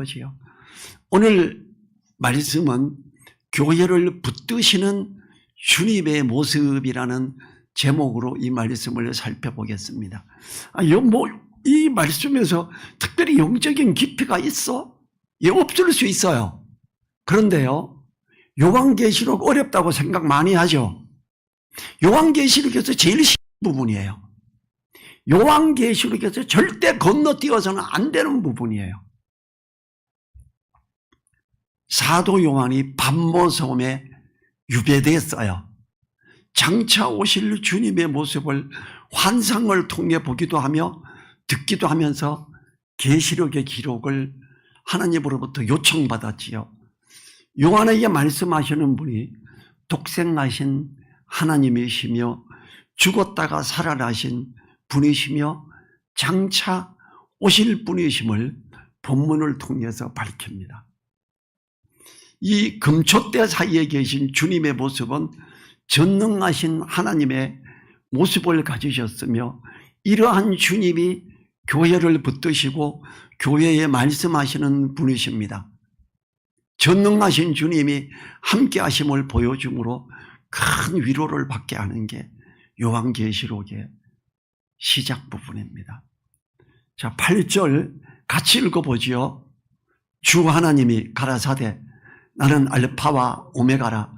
거지요. 오늘 말씀은 교회를 붙드시는 주님의 모습이라는 제목으로 이 말씀을 살펴보겠습니다. 이 말씀에서 특별히 영적인 깊이가 있어? 예, 없을 수 있어요. 그런데요, 요한계시록 어렵다고 생각 많이 하죠. 요한계시록에서 제일 쉬운 부분이에요. 요한계시록에서 절대 건너뛰어서는 안 되는 부분이에요. 사도 요한이 밤모섬에 유배됐어요. 장차 오실 주님의 모습을 환상을 통해 보기도 하며 듣기도 하면서 계시록의 기록을 하나님으로부터 요청받았지요. 요한에게 말씀하시는 분이 독생하신 하나님이시며 죽었다가 살아나신 분이시며 장차 오실 분이심을 본문을 통해서 밝힙니다. 이 금초대 사이에 계신 주님의 모습은 전능하신 하나님의 모습을 가지셨으며 이러한 주님이 교회를 붙드시고 교회에 말씀하시는 분이십니다. 전능하신 주님이 함께 하심을 보여줌으로 큰 위로를 받게 하는 게 요한계시록의 시작 부분입니다. 자, 8절 같이 읽어보지요. 주 하나님이 가라사대 나는 알파와 오메가라.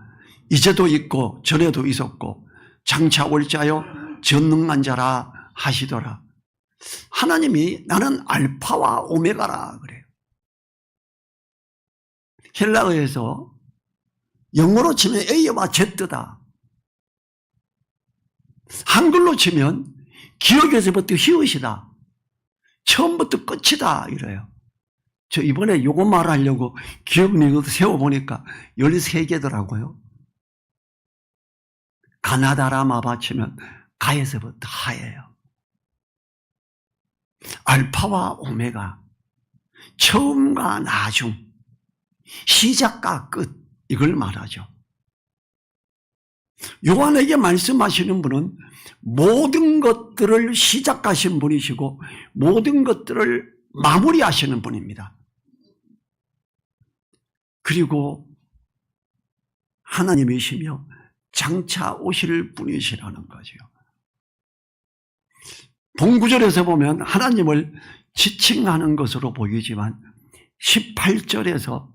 이제도 있고 전에도 있었고 장차 올 자요 전능한 자라 하시더라. 하나님이 나는 알파와 오메가라 그래요. 헬라어에서 영어로 치면 A와 Z다. 한글로 치면 기억에서부터 히읗이다. 처음부터 끝이다 이래요. 저 이번에 요거 말하려고 기억력을 세워보니까 13개더라고요. 가나다라마바 치면 가에서부터 하예요. 알파와 오메가, 처음과 나중, 시작과 끝, 이걸 말하죠. 요한에게 말씀하시는 분은 모든 것들을 시작하신 분이시고 모든 것들을 마무리하시는 분입니다. 그리고 하나님이시며 장차 오실 분이시라는 거죠. 본구절에서 보면 하나님을 지칭하는 것으로 보이지만 18절에서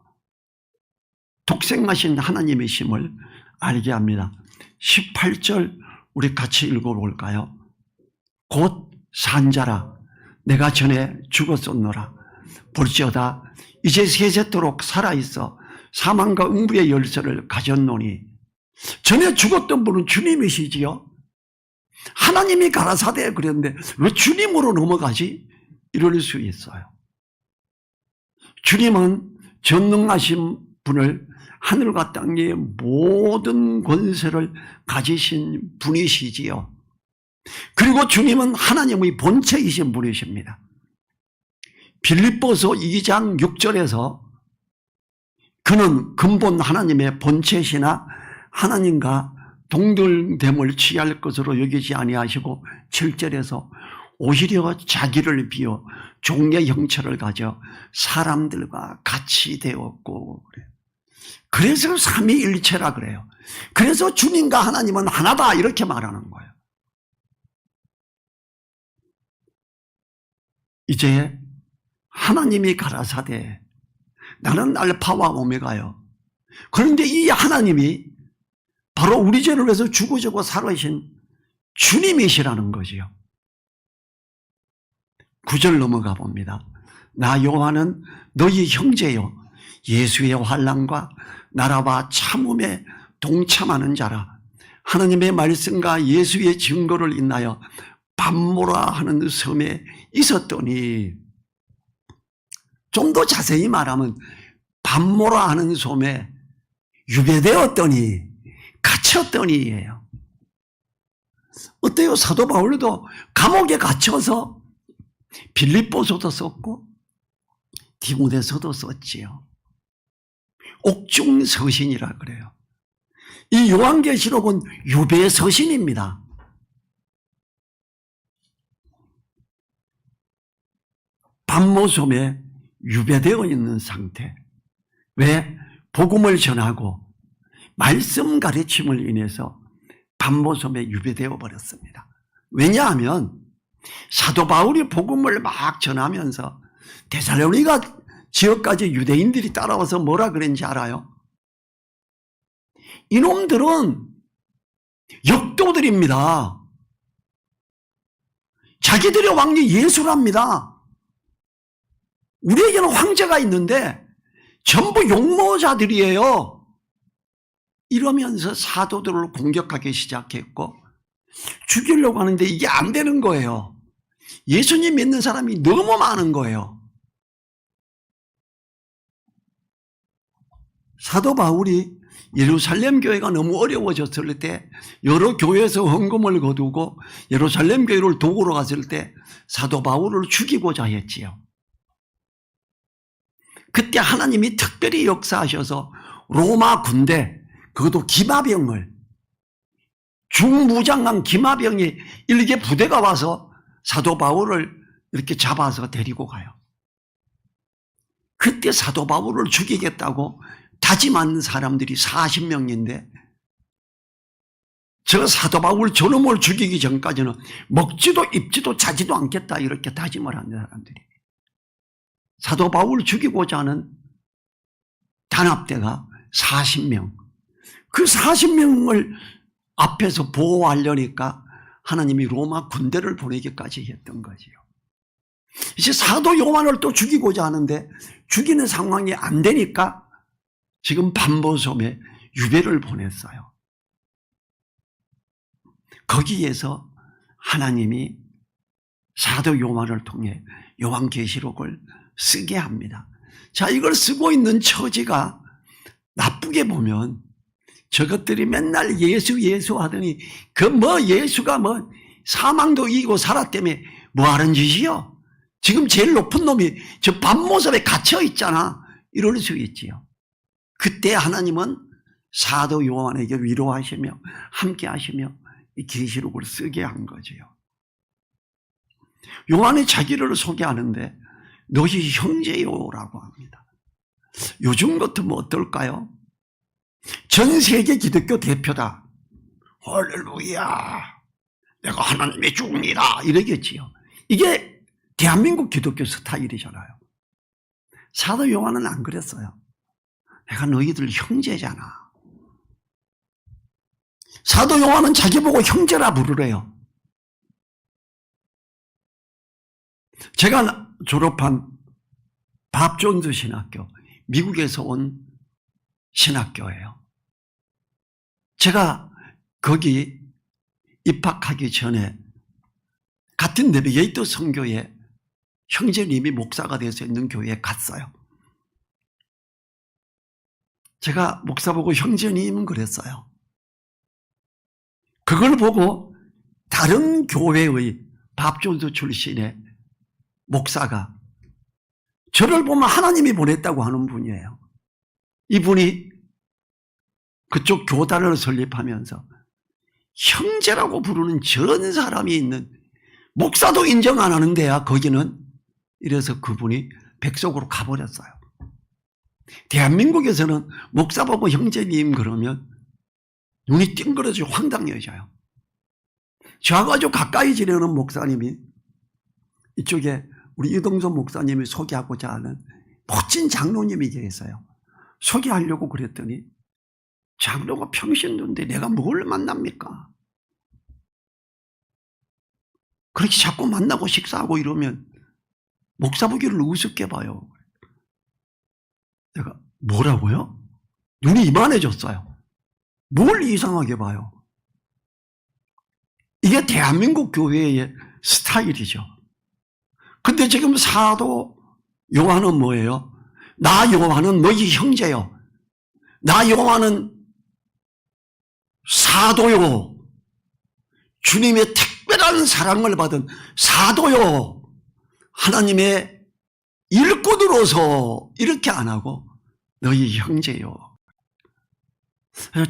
독생하신 하나님이심을 알게 합니다. 18절 우리 같이 읽어볼까요? 곧 산자라 내가 전에 죽었었노라. 볼지어다 이제 세세토록 살아있어 사망과 음부의 열쇠를 가졌노니. 전에 죽었던 분은 주님이시지요. 하나님이 가라사대 그랬는데 왜 주님으로 넘어가지? 이럴 수 있어요. 주님은 전능하신 분을 하늘과 땅의 모든 권세를 가지신 분이시지요. 그리고 주님은 하나님의 본체이신 분이십니다. 빌립보서 2장 6절에서 그는 근본 하나님의 본체시나 하나님과 동등됨을 취할 것으로 여기지 아니하시고 7절에서 오히려 자기를 비워 종의 형체를 가져 사람들과 같이 되었고 그래요. 그래서 삼위일체라 그래요. 그래서 주님과 하나님은 하나다 이렇게 말하는 거예요. 이제 하나님이 가라사대 나는 알파와 오메가요. 그런데 이 하나님이 바로 우리 죄를 위해서 죽으시고 살아계신 주님이시라는 거지요. 9절 넘어가 봅니다. 나 요한은 너희 형제요 예수의 환난과 나라와 참음에 동참하는 자라. 하나님의 말씀과 예수의 증거를 인하여 밤모라 하는 섬에 있었더니, 좀 더 자세히 말하면 밤모라 하는 섬에 유배되었더니, 갇혔더니예요. 어때요? 사도 바울도 감옥에 갇혀서 빌립보서도 썼고 디모데서도 썼지요. 옥중서신이라 그래요. 이 요한계시록은 유배서신입니다. 밤모섬에 유배되어 있는 상태. 왜? 복음을 전하고 말씀 가르침을 인해서 반모섬에 유배되어 버렸습니다. 왜냐하면 사도 바울이 복음을 막 전하면서 데살로니가 지역까지 유대인들이 따라와서 뭐라 그랬는지 알아요? 이놈들은 역도들입니다. 자기들의 왕이 예수랍니다. 우리에게는 황제가 있는데 전부 용모자들이에요. 이러면서 사도들을 공격하기 시작했고 죽이려고 하는데 이게 안 되는 거예요. 예수님 믿는 사람이 너무 많은 거예요. 사도 바울이 예루살렘 교회가 너무 어려워졌을 때 여러 교회에서 헌금을 거두고 예루살렘 교회를 도우러 갔을 때 사도 바울을 죽이고자 했지요. 그때 하나님이 특별히 역사하셔서 로마 군대, 그것도 기마병을, 중무장관 기마병이 일개 부대가 와서 사도 바울을 이렇게 잡아서 데리고 가요. 그때 사도 바울을 죽이겠다고 다짐한 사람들이 40명인데 저 사도 바울 저놈을 죽이기 전까지는 먹지도 입지도 자지도 않겠다 이렇게 다짐을 한 사람들이. 사도 바울 죽이고자 하는 단합대가 40명. 그 40명을 앞에서 보호하려니까 하나님이 로마 군대를 보내기까지 했던 거지요. 이제 사도 요한을 또 죽이고자 하는데 죽이는 상황이 안 되니까 지금 반모섬에 유배를 보냈어요. 거기에서 하나님이 사도 요한을 통해 요한계시록을 쓰게 합니다. 자, 이걸 쓰고 있는 처지가 나쁘게 보면 저것들이 맨날 예수 하더니 예수가 사망도 이기고 살았다며 뭐 하는 짓이요? 지금 제일 높은 놈이 저 반모섬에 갇혀 있잖아. 이럴 수 있지요. 그때 하나님은 사도 요한에게 위로하시며 함께 하시며 이 계시록을 쓰게 한 거지요. 요한이 자기를 소개하는데 너희 형제요라고 합니다. 요즘 같으면 어떨까요? 전 세계 기독교 대표다. 할렐루야. 내가 하나님의 종이라 이러겠지요. 이게 대한민국 기독교 스타일이잖아요. 사도 요한은 안 그랬어요. 내가 너희들 형제잖아. 사도 요한은 자기 보고 형제라 부르래요. 제가 졸업한 밥존스 신학교, 미국에서 온 신학교예요. 제가 거기 입학하기 전에 같은 내비게이터 선교회 형제님이 목사가 돼서 있는 교회에 갔어요. 제가 목사 보고 형제님 그랬어요. 그걸 보고 다른 교회의 밥존스 출신의 목사가 저를 보면 하나님이 보냈다고 하는 분이에요. 이분이 그쪽 교단을 설립하면서 형제라고 부르는 저런 사람이 있는, 목사도 인정 안 하는 데야 거기는. 이래서 그분이 백석으로 가버렸어요. 대한민국에서는 목사 보고 형제님 그러면 눈이 띵그러지고 황당해져요. 저하고 아주 가까이 지내는 목사님이 이쪽에 우리 이동선 목사님이 소개하고자 하는 멋진 장로님이 계세요. 소개하려고 그랬더니 장로가 평신도인데 내가 뭘 만납니까? 그렇게 자꾸 만나고 식사하고 이러면 목사 보기를 우습게 봐요. 내가 뭐라고요? 눈이 이만해졌어요. 뭘 이상하게 봐요? 이게 대한민국 교회의 스타일이죠. 근데 지금 사도 요한은 뭐예요? 나 요한은 너희 형제요. 나 요한은 사도요. 주님의 특별한 사랑을 받은 사도요. 하나님의 일꾼으로서 이렇게 안 하고 너희 형제요.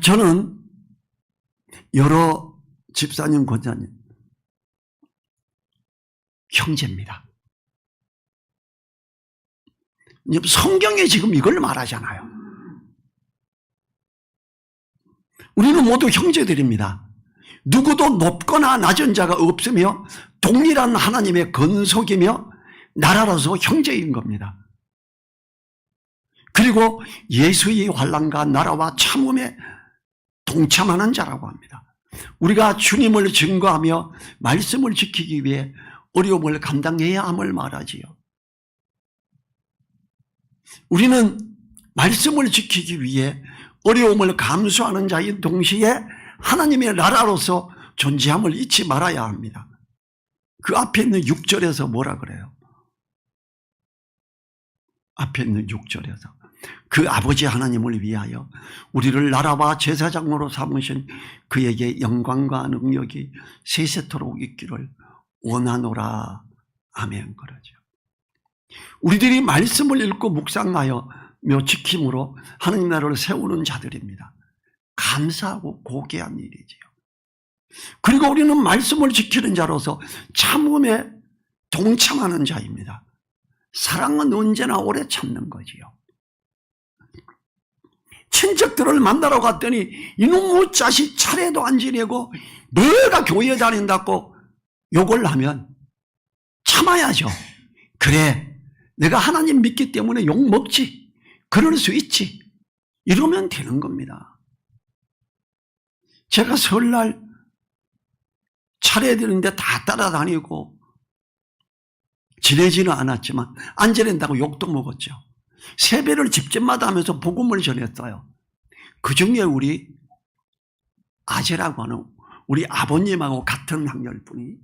저는 여러 집사님, 권사님 형제입니다. 성경에 지금 이걸 말하잖아요. 우리는 모두 형제들입니다. 누구도 높거나 낮은 자가 없으며 동일한 하나님의 건속이며 나라로서 형제인 겁니다. 그리고 예수의 환난과 나라와 참음에 동참하는 자라고 합니다. 우리가 주님을 증거하며 말씀을 지키기 위해 어려움을 감당해야 함을 말하지요. 우리는 말씀을 지키기 위해 어려움을 감수하는 자인 동시에 하나님의 나라로서 존재함을 잊지 말아야 합니다. 그 앞에 있는 6절에서 뭐라 그래요? 앞에 있는 6절에서 그 아버지 하나님을 위하여 우리를 나라와 제사장으로 삼으신 그에게 영광과 능력이 세세토록 있기를 원하노라. 아멘. 그러죠. 우리들이 말씀을 읽고 묵상하여 지킴으로 하나님 나라를 세우는 자들입니다. 감사하고 고귀한 일이지요. 그리고 우리는 말씀을 지키는 자로서 참음에 동참하는 자입니다. 사랑은 언제나 오래 참는 거지요. 친척들을 만나러 갔더니 이놈의 자식 차례도 안 지내고 내가 교회 다닌다고 욕을 하면 참아야죠. 그래, 내가 하나님 믿기 때문에 욕 먹지. 그럴 수 있지. 이러면 되는 겁니다. 제가 설날 차례 드는데 다 따라다니고 지내지는 않았지만 안 지낸다고 욕도 먹었죠. 세배를 집집마다 하면서 복음을 전했어요. 그중에 우리 아재라고 하는 우리 아버님하고 같은 학년분이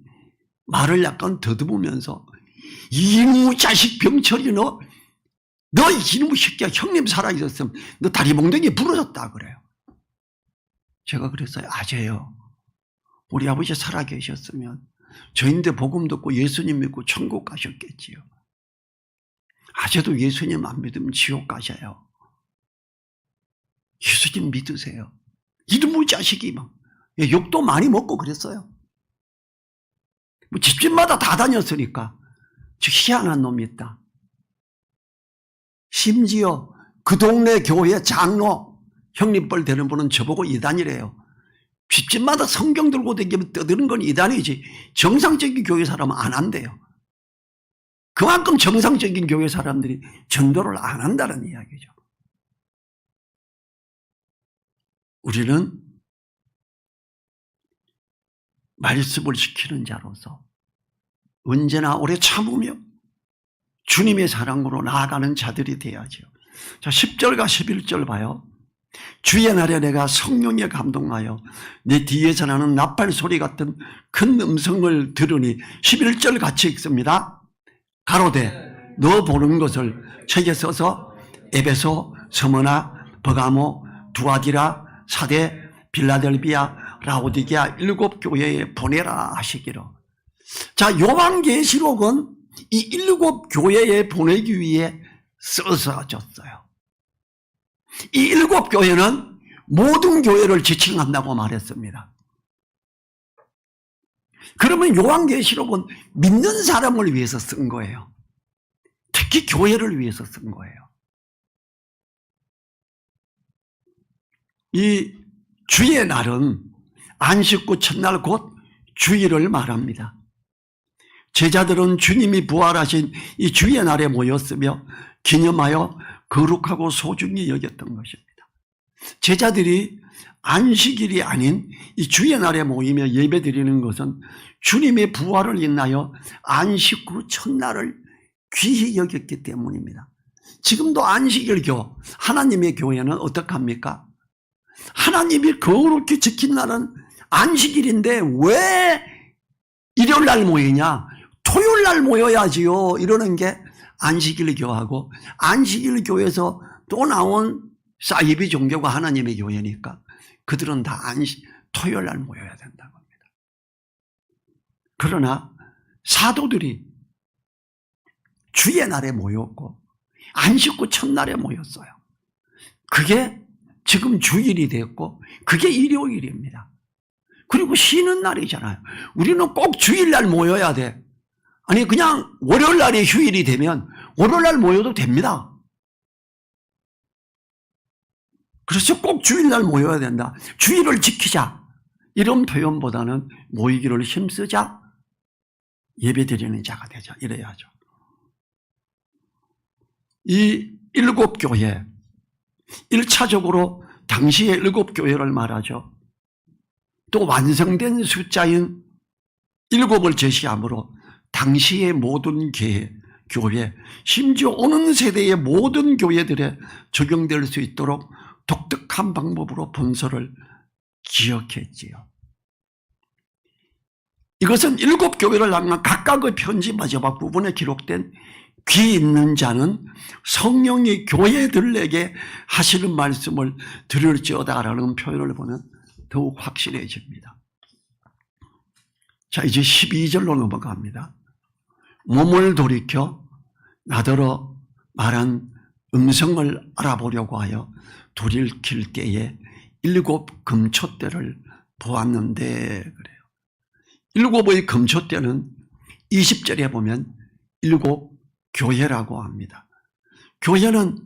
말을 약간 더듬으면서 이놈의 자식 병철이 너 이놈의 새끼야, 형님 살아있었으면 너 다리 몽둥이 부러졌다 그래요. 제가 그랬어요. 아재요, 우리 아버지 살아계셨으면 저인데 복음 듣고 예수님 믿고 천국 가셨겠지요. 아재도 예수님 안 믿으면 지옥 가셔요. 예수님 믿으세요. 이놈의 자식이 막 욕도 많이 먹고 그랬어요. 뭐 집집마다 다 다녔으니까. 저 희한한 놈이 있다. 심지어 그 동네 교회 장로 형님뻘 되는 분은 저보고 이단이래요. 집집마다 성경 들고 다니면 떠드는 건 이단이지 정상적인 교회 사람은 안 한대요. 그만큼 정상적인 교회 사람들이 전도를 안 한다는 이야기죠. 우리는 말씀을 지키는 자로서 언제나 오래 참으며 주님의 사랑으로 나아가는 자들이 되어야죠. 자, 10절과 11절 봐요. 주의 날에 내가 성령에 감동하여 내 뒤에서 나는 나팔 소리 같은 큰 음성을 들으니 11절 같이 읽습니다. 가로되 너 보는 것을 책에 써서 에베소, 서머나, 버가모, 두아디라, 사대, 빌라델비아, 라오디게아 7 교회에 보내라 하시기로. 자, 요한계시록은 이 7 교회에 보내기 위해 써졌어요. 이 7 교회는 모든 교회를 지칭한다고 말했습니다. 그러면 요한계시록은 믿는 사람을 위해서 쓴 거예요. 특히 교회를 위해서 쓴 거예요. 이 주의 날은 안식구 첫날 곧 주일을 말합니다. 제자들은 주님이 부활하신 이 주의 날에 모였으며 기념하여 거룩하고 소중히 여겼던 것입니다. 제자들이 안식일이 아닌 이 주의 날에 모이며 예배드리는 것은 주님의 부활을 인하여 안식구 첫날을 귀히 여겼기 때문입니다. 지금도 안식일교, 하나님의 교회는 어떻게 합니까? 하나님이 거룩히 지킨 날은 안식일인데 왜 일요일 날 모이냐? 토요일 날 모여야지요. 이러는 게 안식일교하고, 안식일교에서 또 나온 사이비 종교가 하나님의 교회니까 그들은 다 토요일 날 모여야 된다고 합니다. 그러나 사도들이 주의 날에 모였고 안식구 첫날에 모였어요. 그게 지금 주일이 됐고 그게 일요일입니다. 그리고 쉬는 날이잖아요. 우리는 꼭 주일날 모여야 돼. 아니 그냥 월요일 날이 휴일이 되면 월요일 날 모여도 됩니다. 그래서 꼭 주일날 모여야 된다. 주일을 지키자. 이런 표현보다는 모이기를 힘쓰자. 예배드리는 자가 되자. 이래야죠. 이 7교회, 1차적으로 당시의 7교회를 말하죠. 또 완성된 숫자인 7을 제시하므로 당시의 모든 교회, 심지어 오는 세대의 모든 교회들에 적용될 수 있도록 독특한 방법으로 본서를 기억했지요. 이것은 7교회를 향한 각각의 편지 마지막 부분에 기록된 귀 있는 자는 성령이 교회들에게 하시는 말씀을 들을지어다라는 표현을 보면 더욱 확실해집니다. 자, 이제 12절로 넘어갑니다. 몸을 돌이켜 나더러 말한 음성을 알아보려고 하여 돌이킬 때에 7 금초대를 보았는데 그래요. 7의 금초대는 20절에 보면 7 교회라고 합니다. 교회는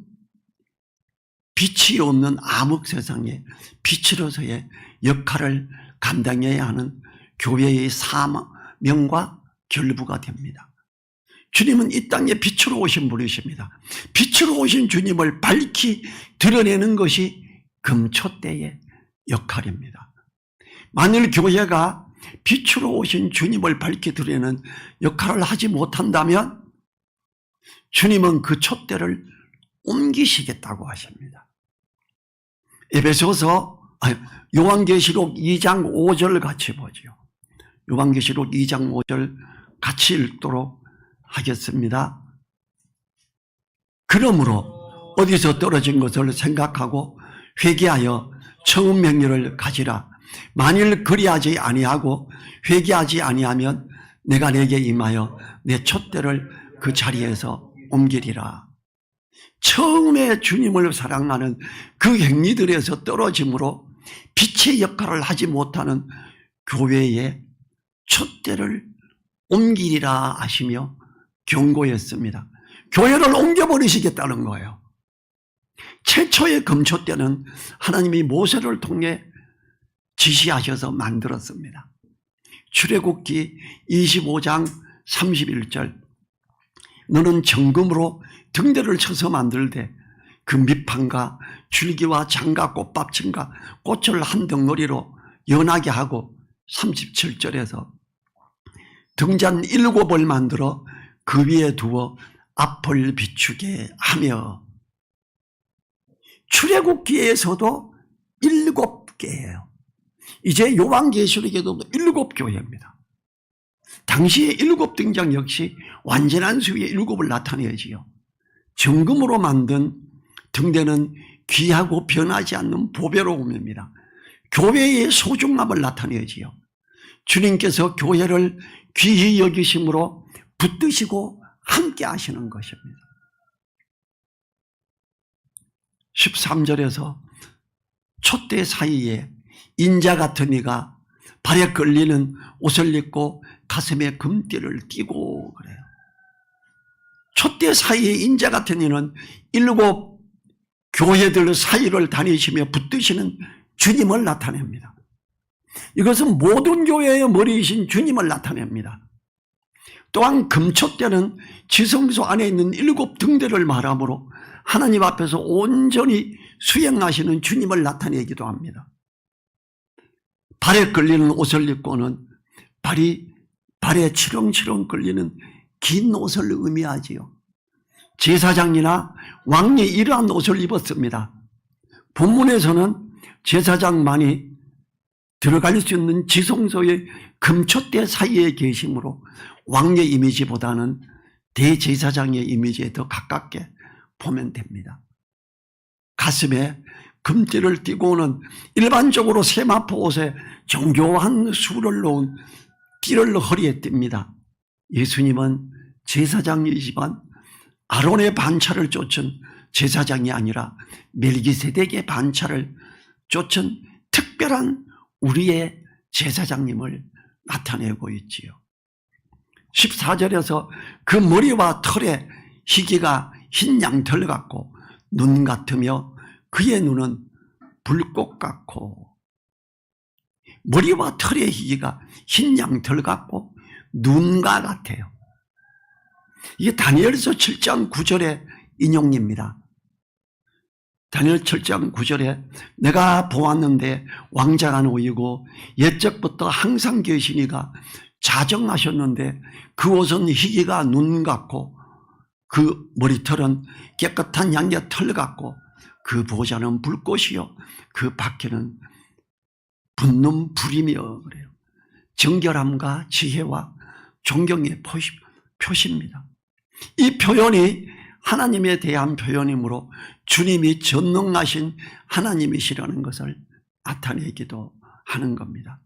빛이 없는 암흑 세상에 빛으로서의 역할을 감당해야 하는 교회의 사명과 결부가 됩니다. 주님은 이 땅에 빛으로 오신 분이십니다. 빛으로 오신 주님을 밝히 드러내는 것이 금초대의 역할입니다. 만일 교회가 빛으로 오신 주님을 밝히 드러내는 역할을 하지 못한다면 주님은 그 촛대를 옮기시겠다고 하십니다. 요한계시록 2장 5절 같이 보죠. 요한계시록 2장 5절 같이 읽도록 하겠습니다. 그러므로 어디서 떨어진 것을 생각하고 회개하여 처음 명령을 가지라. 만일 그리하지 아니하고 회개하지 아니하면 내가 내게 임하여 내 촛대를 그 자리에서 옮기리라. 처음에 주님을 사랑하는 그 행위들에서 떨어짐으로 빛의 역할을 하지 못하는 교회의 촛대를 옮기리라 하시며 경고했습니다. 교회를 옮겨버리시겠다는 거예요. 최초의 금초대는 하나님이 모세를 통해 지시하셔서 만들었습니다. 출애굽기 25장 31절 너는 정금으로 등대를 쳐서 만들되 그 밑판과 줄기와 장과 꽃받침과 꽃을 한 덩어리로 연하게 하고 37절에서 등잔 7을 만들어 그 위에 두어 앞을 비추게 하며 출애굽기에서도 7개예요. 이제 요한계시록에도 7교회입니다. 당시의 7등장 역시 완전한 수의 7을 나타내지요. 정금으로 만든 등대는 귀하고 변하지 않는 보배로움입니다. 교회의 소중함을 나타내지요. 주님께서 교회를 귀히 여기심으로 붙드시고 함께 하시는 것입니다. 13절에서 촛대 사이에 인자 같은 이가 발에 걸리는 옷을 입고 가슴에 금띠를 띠고 그래요. 촛대 사이에 인자 같은 이는 7 교회들 사이를 다니시며 붙드시는 주님을 나타냅니다. 이것은 모든 교회의 머리이신 주님을 나타냅니다. 또한 금초대는 지성소 안에 있는 7 등대를 말하므로 하나님 앞에서 온전히 수행하시는 주님을 나타내기도 합니다. 발에 걸리는 옷을 입고는 발에 치렁치렁 걸리는 긴 옷을 의미하지요. 제사장이나 왕이 이러한 옷을 입었습니다. 본문에서는 제사장만이 들어갈 수 있는 지성소의 금초대 사이에 계시므로 왕의 이미지보다는 대제사장의 이미지에 더 가깝게 보면 됩니다. 가슴에 금띠를 띠고는 일반적으로 세마포 옷에 정교한 수를 놓은 띠를 허리에 띱니다. 예수님은 제사장이지만 아론의 반차를 쫓은 제사장이 아니라 멜기세덱의 반차를 쫓은 특별한 우리의 제사장님을 나타내고 있지요. 14절에서 그 머리와 털에 희기가 흰 양털 같고 눈 같으며 그의 눈은 불꽃 같고, 머리와 털의 희기가 흰 양털 같고 눈과 같아요. 이게 다니엘서 7장 9절의 인용입니다. 다니엘 7장 9절에 내가 보았는데 왕자가 놓이고 옛적부터 항상 계시니가 자정하셨는데 그 옷은 희기가 눈 같고 그 머리털은 깨끗한 양의 털 같고 그 보좌는 불꽃이요 그 밖에는 붙는 불이며 그래요. 정결함과 지혜와 존경의 표시입니다. 이 표현이 하나님에 대한 표현이므로 주님이 전능하신 하나님이시라는 것을 나타내기도 하는 겁니다.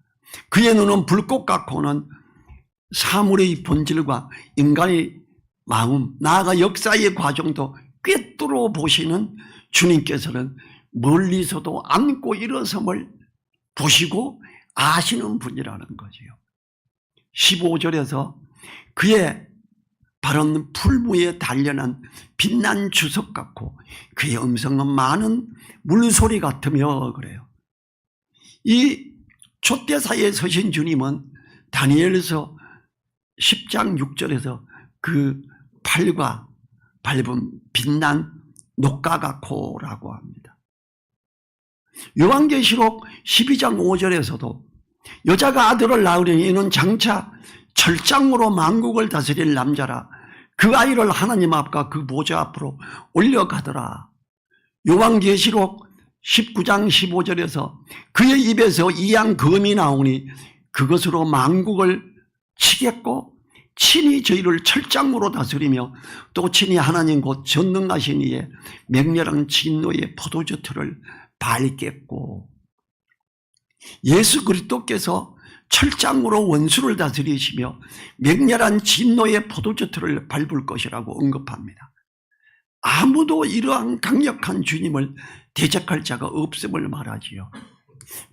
그의 눈은 불꽃 같고는 사물의 본질과 인간의 마음, 나아가 역사의 과정도 꿰뚫어 보시는 주님께서는 멀리서도 안고 일어섬을 보시고 아시는 분이라는 거지요. 15절에서 그의 발은 풀무에 단련한 빛난 주석 같고 그의 음성은 많은 물소리 같으며 그래요. 이 촛대사에 서신 주님은 다니엘서 10장 6절에서 그 팔과 밟은 빛난 녹과 같고라고 합니다. 요한계시록 12장 5절에서도 여자가 아들을 낳으려니 이는 장차 철장으로 만국을 다스릴 남자라 그 아이를 하나님 앞과 그 보좌 앞으로 올려가더라. 요한계시록 19장 15절에서 그의 입에서 이양 검이 나오니 그것으로 만국을 치겠고 친히 저희를 철장으로 다스리며 또 친히 하나님 곧 전능하신 이의 맹렬한 진노의 포도주 틀을 밟겠고, 예수 그리스도께서 철장으로 원수를 다스리시며 맹렬한 진노의 포도주 틀을 밟을 것이라고 언급합니다. 아무도 이러한 강력한 주님을 대적할 자가 없음을 말하지요.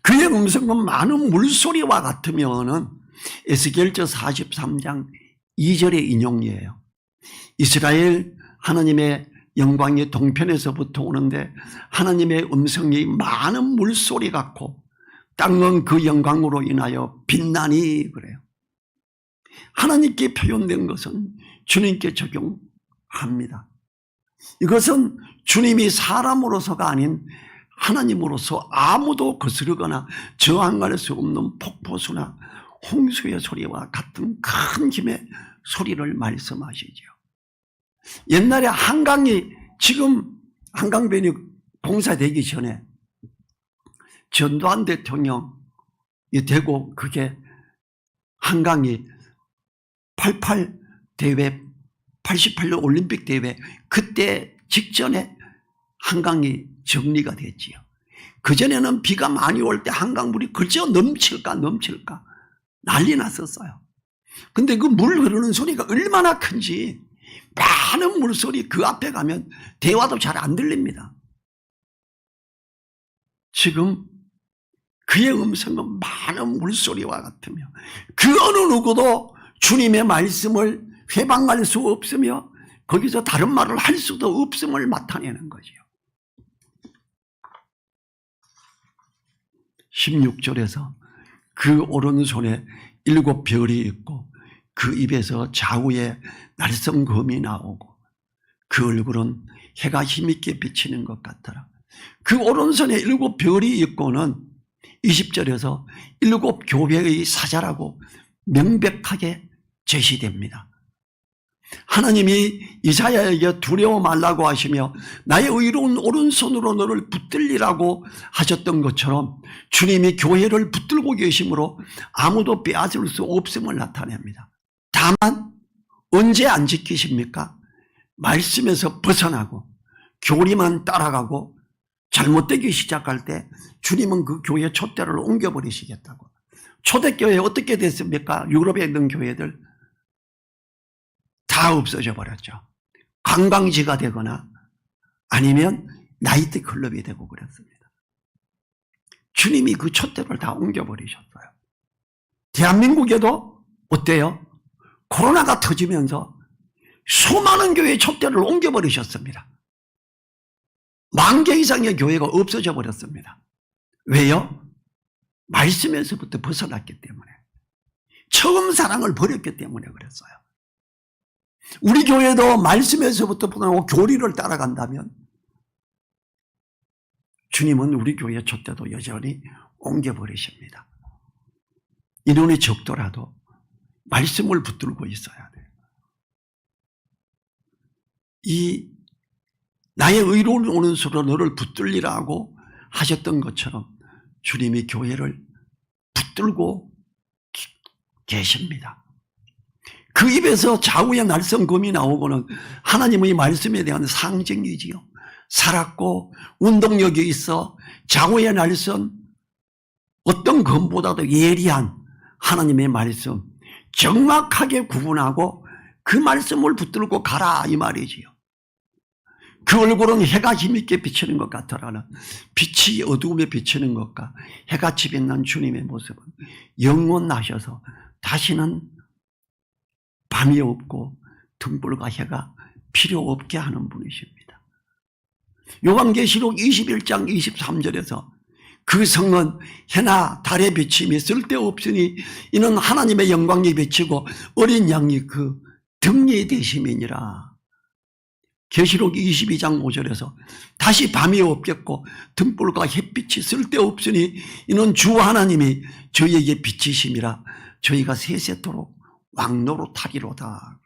그의 음성은 많은 물소리와 같으면은 에스겔서 43장 2절의 인용이에요. 이스라엘 하나님의 영광이 동편에서부터 오는데 하나님의 음성이 많은 물소리 같고 땅은 그 영광으로 인하여 빛나니 그래요. 하나님께 표현된 것은 주님께 적용합니다. 이것은 주님이 사람으로서가 아닌 하나님으로서 아무도 거스르거나 저항할 수 없는 폭포수나 홍수의 소리와 같은 큰 힘의 소리를 말씀하시죠. 옛날에 한강이, 지금 한강변이 공사되기 전에 전두환 대통령이 되고 그게 한강이 88 대회, 88년 올림픽 대회 그때 직전에 한강이 정리가 됐지요. 그전에는 비가 많이 올 때 한강물이 그저 넘칠까 난리 났었어요. 근데 그 물 흐르는 소리가 얼마나 큰지, 많은 물소리, 그 앞에 가면 대화도 잘 안 들립니다. 지금 그의 음성은 많은 물소리와 같으며 그 어느 누구도 주님의 말씀을 회방할 수 없으며 거기서 다른 말을 할 수도 없음을 나타내는 거지요. 16절에서 그 오른손에 7별이 있고 그 입에서 좌우에 날성검이 나오고 그 얼굴은 해가 힘있게 비치는 것 같더라. 그 오른손에 7별이 있고는 20절에서 7 교회의 사자라고 명백하게 제시됩니다. 하나님이 이사야에게 두려워 말라고 하시며 나의 의로운 오른손으로 너를 붙들리라고 하셨던 것처럼 주님이 교회를 붙들고 계심으로 아무도 빼앗을 수 없음을 나타냅니다. 다만 언제 안 지키십니까? 말씀에서 벗어나고 교리만 따라가고 잘못되기 시작할 때 주님은 그 교회 촛대를 옮겨버리시겠다고. 초대교회 어떻게 됐습니까? 유럽에 있는 교회들 다 없어져 버렸죠. 관광지가 되거나 아니면 나이트 클럽이 되고 그랬습니다. 주님이 그 촛대를 다 옮겨버리셨어요. 대한민국에도 어때요? 코로나가 터지면서 수많은 교회의 촛대를 옮겨버리셨습니다. 10,000개 이상의 교회가 없어져 버렸습니다. 왜요? 말씀에서부터 벗어났기 때문에. 처음 사랑을 버렸기 때문에 그랬어요. 우리 교회도 말씀에서부터 벗어나고 교리를 따라간다면 주님은 우리 교회 촛대도 여전히 옮겨버리십니다. 인원이 적더라도 말씀을 붙들고 있어야 돼요. 이 나의 의로운 오른손으로 너를 붙들리라고 하셨던 것처럼 주님이 교회를 붙들고 계십니다. 그 입에서 좌우의 날선 검이 나오고는 하나님의 말씀에 대한 상징이지요. 살았고 운동력이 있어 좌우의 날선 어떤 검보다도 예리한 하나님의 말씀 정확하게 구분하고 그 말씀을 붙들고 가라 이 말이지요. 그 얼굴은 해가 힘있게 비치는 것 같더라는 빛이 어두움에 비치는 것과 해같이 빛난 주님의 모습은 영원하셔서 다시는 밤이 없고 등불과 해가 필요 없게 하는 분이십니다. 요한계시록 21장 23절에서 그 성은 해나 달의 비침이 쓸데없으니 이는 하나님의 영광이 비치고 어린 양이 그 등이 되심이니라. 계시록 22장 5절에서 다시 밤이 없겠고 등불과 햇빛이 쓸데없으니 이는 주 하나님이 저희에게 비치심이라 저희가 세세토록 왕노릇하리로다.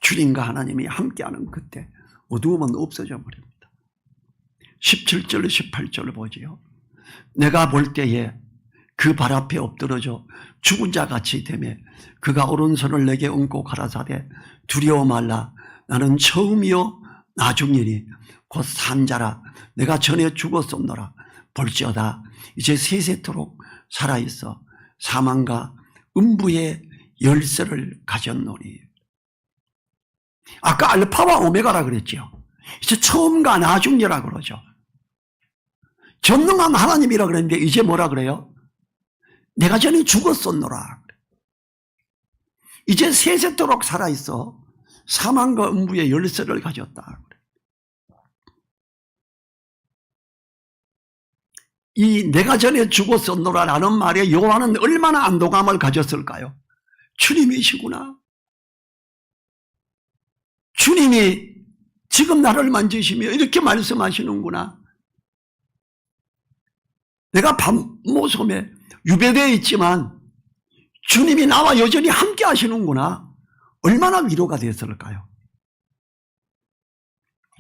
주님과 하나님이 함께하는 그때 어두움은 없어져 버립니다. 17절 18절을 보지요. 내가 볼 때에 그 발 앞에 엎드러져 죽은 자같이 되매 그가 오른손을 내게 얹고 가라사대 두려워 말라 나는 처음이요 나중이니 곧 산자라 내가 전에 죽었었노라 볼지어다 이제 세세토록 살아있어 사망과 음부의 열쇠를 가졌노니. 아까 알파와 오메가라 그랬죠. 이제 처음과 나중이라 그러죠. 전능한 하나님이라 그랬는데 이제 뭐라 그래요? 내가 전에 죽었었노라. 이제 세세토록 살아있어 사망과 음부의 열쇠를 가졌다. 이 내가 전에 죽었었노라라는 말에 요한은 얼마나 안도감을 가졌을까요? 주님이시구나. 주님이 지금 나를 만지시며 이렇게 말씀하시는구나. 내가 밤모섬에 유배되어 있지만 주님이 나와 여전히 함께 하시는구나. 얼마나 위로가 됐을까요?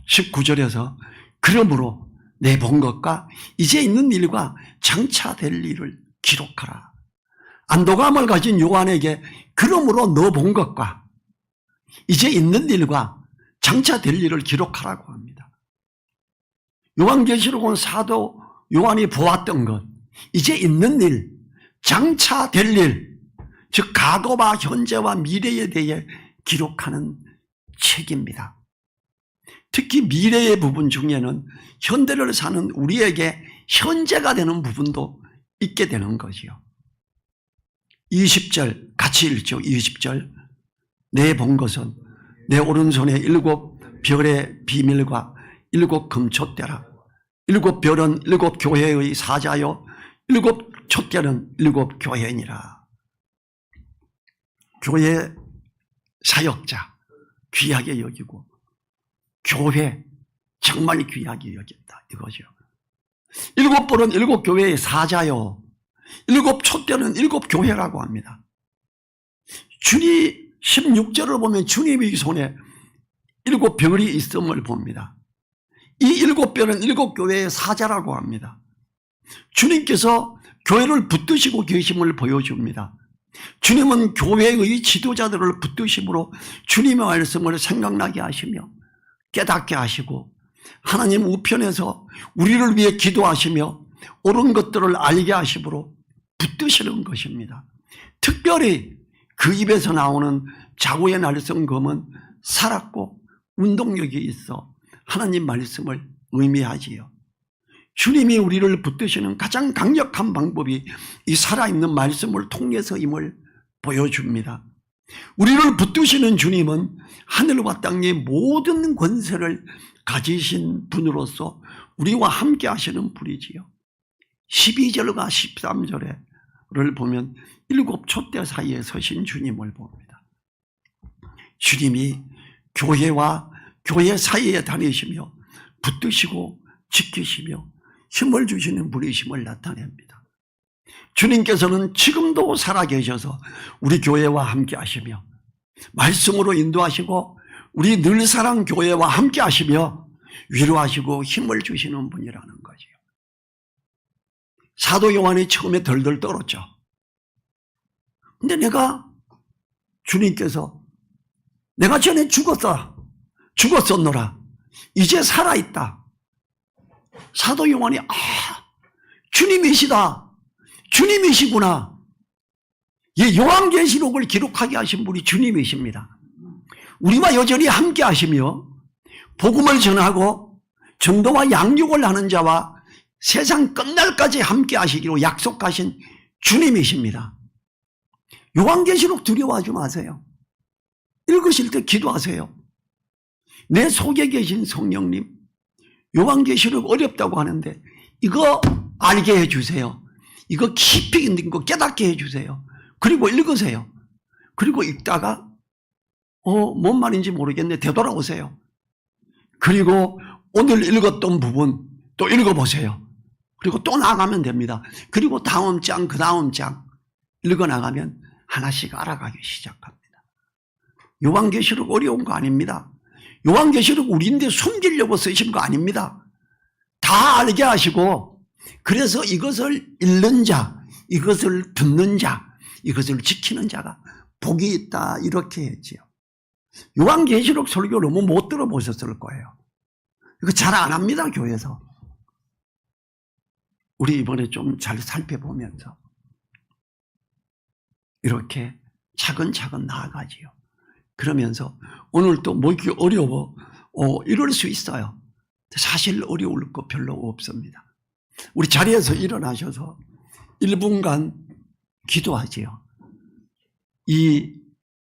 19절에서 그러므로 내 본 것과 이제 있는 일과 장차 될 일을 기록하라. 안도감을 가진 요한에게 그러므로 너 본 것과 이제 있는 일과 장차 될 일을 기록하라고 합니다. 요한계시록은 사도 요한이 보았던 것, 이제 있는 일, 장차 될 일, 즉 과거와 현재와 미래에 대해 기록하는 책입니다. 특히 미래의 부분 중에는 현대를 사는 우리에게 현재가 되는 부분도 있게 되는 거지요. 20절 같이 읽죠. 20절 내 본 것은 내 오른손에 7 별의 비밀과 7 금촛대라. 7 별은 7 교회의 사자요 7 촛대는 7 교회니라. 교회 사역자 귀하게 여기고 교회 정말 귀하게 여겼다 이거죠. 7 별은 7 교회의 사자요 7 촛대는 7 교회라고 합니다. 주님 16절을 보면 주님의 손에 7 별이 있음을 봅니다. 이 7 별은 7 교회의 사자라고 합니다. 주님께서 교회를 붙드시고 계심을 보여줍니다. 주님은 교회의 지도자들을 붙드심으로 주님의 말씀을 생각나게 하시며 깨닫게 하시고 하나님 우편에서 우리를 위해 기도하시며 옳은 것들을 알게 하심으로 붙드시는 것입니다. 특별히 그 입에서 나오는 좌우의 날성검은 살았고 운동력이 있어 하나님 말씀을 의미하지요. 주님이 우리를 붙드시는 가장 강력한 방법이 이 살아있는 말씀을 통해서임을 보여줍니다. 우리를 붙드시는 주님은 하늘과 땅의 모든 권세를 가지신 분으로서 우리와 함께 하시는 분이지요. 12절과 13절을 보면 7 촛대 사이에 서신 주님을 봅니다. 주님이 교회와 교회 사이에 다니시며 붙드시고 지키시며 힘을 주시는 분이심을 나타냅니다. 주님께서는 지금도 살아계셔서 우리 교회와 함께 하시며 말씀으로 인도하시고 우리 늘사랑교회와 함께 하시며 위로하시고 힘을 주시는 분이라는 거지요. 사도 요한이 처음에 덜덜 떨었죠. 근데 주님께서 내가 전에 죽었었노라. 이제 살아있다. 사도 요한이 주님이시다. 주님이시구나. 요한계시록을 기록하게 하신 분이 주님이십니다. 우리와 여전히 함께 하시며 복음을 전하고 전도와 양육을 하는 자와 세상 끝날까지 함께 하시기로 약속하신 주님이십니다. 요한계시록 두려워하지 마세요. 읽으실 때 기도하세요. 내 속에 계신 성령님, 요한계시록 어렵다고 하는데 이거 알게 해주세요. 이거 깊이 있는 거 깨닫게 해주세요. 그리고 읽으세요. 그리고 읽다가 뭔 말인지 모르겠네. 되돌아오세요. 그리고 오늘 읽었던 부분 또 읽어보세요. 그리고 또 나가면 됩니다. 그리고 다음 장, 그 다음 장 읽어나가면 하나씩 알아가기 시작합니다. 요한계시록 어려운 거 아닙니다. 요한계시록 우리인데 숨기려고 쓰신 거 아닙니다. 다 알게 하시고 그래서 이것을 읽는 자, 이것을 듣는 자, 이것을 지키는 자가 복이 있다 이렇게 했지요. 요한계시록 설교 너무 못 들어보셨을 거예요. 이거 잘 안 합니다, 교회에서. 우리 이번에 좀 잘 살펴보면서 이렇게 차근차근 나아가지요. 그러면서 오늘 또 뭐 이렇게 어려워 이럴 수 있어요. 사실 어려울 거 별로 없습니다. 우리 자리에서 일어나셔서 1분간 기도하지요. 이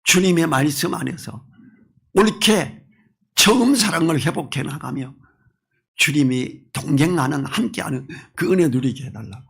주님의 말씀 안에서 옳게 처음 사랑을 회복해 나가며 주님이 동행하는 함께하는 그 은혜 누리게 해달라고.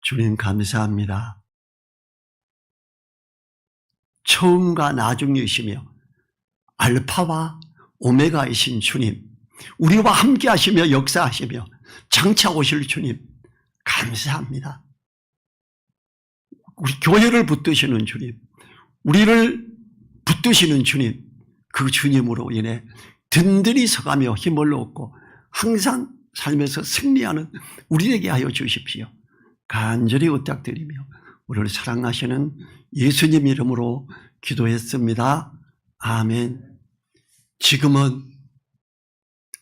주님 감사합니다. 처음과 나중이시며 알파와 오메가이신 주님, 우리와 함께 하시며 역사하시며 장차 오실 주님 감사합니다. 우리 교회를 붙드시는 주님, 우리를 붙드시는 주님, 그 주님으로 인해 든든히 서가며 힘을 얻고 항상 삶에서 승리하는 우리에게 하여 주십시오. 간절히 부탁드리며 우리를 사랑하시는 예수님 이름으로 기도했습니다. 아멘. 지금은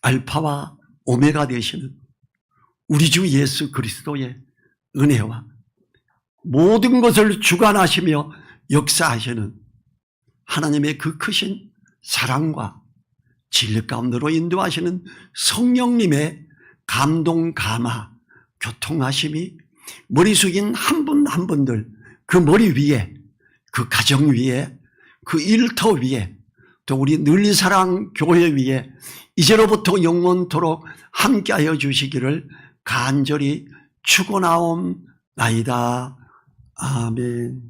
알파와 오메가 되시는 우리 주 예수 그리스도의 은혜와 모든 것을 주관하시며 역사하시는 하나님의 그 크신 사랑과 진리 가운데로 인도하시는 성령님의 감동, 감화, 교통하심이 머리 숙인 한 분 한 분들 그 머리 위에, 그 가정 위에, 그 일터 위에, 또 우리 늘사랑 교회 위에 이제로부터 영원토록 함께하여 주시기를 간절히 축원하옵나이다. 아멘.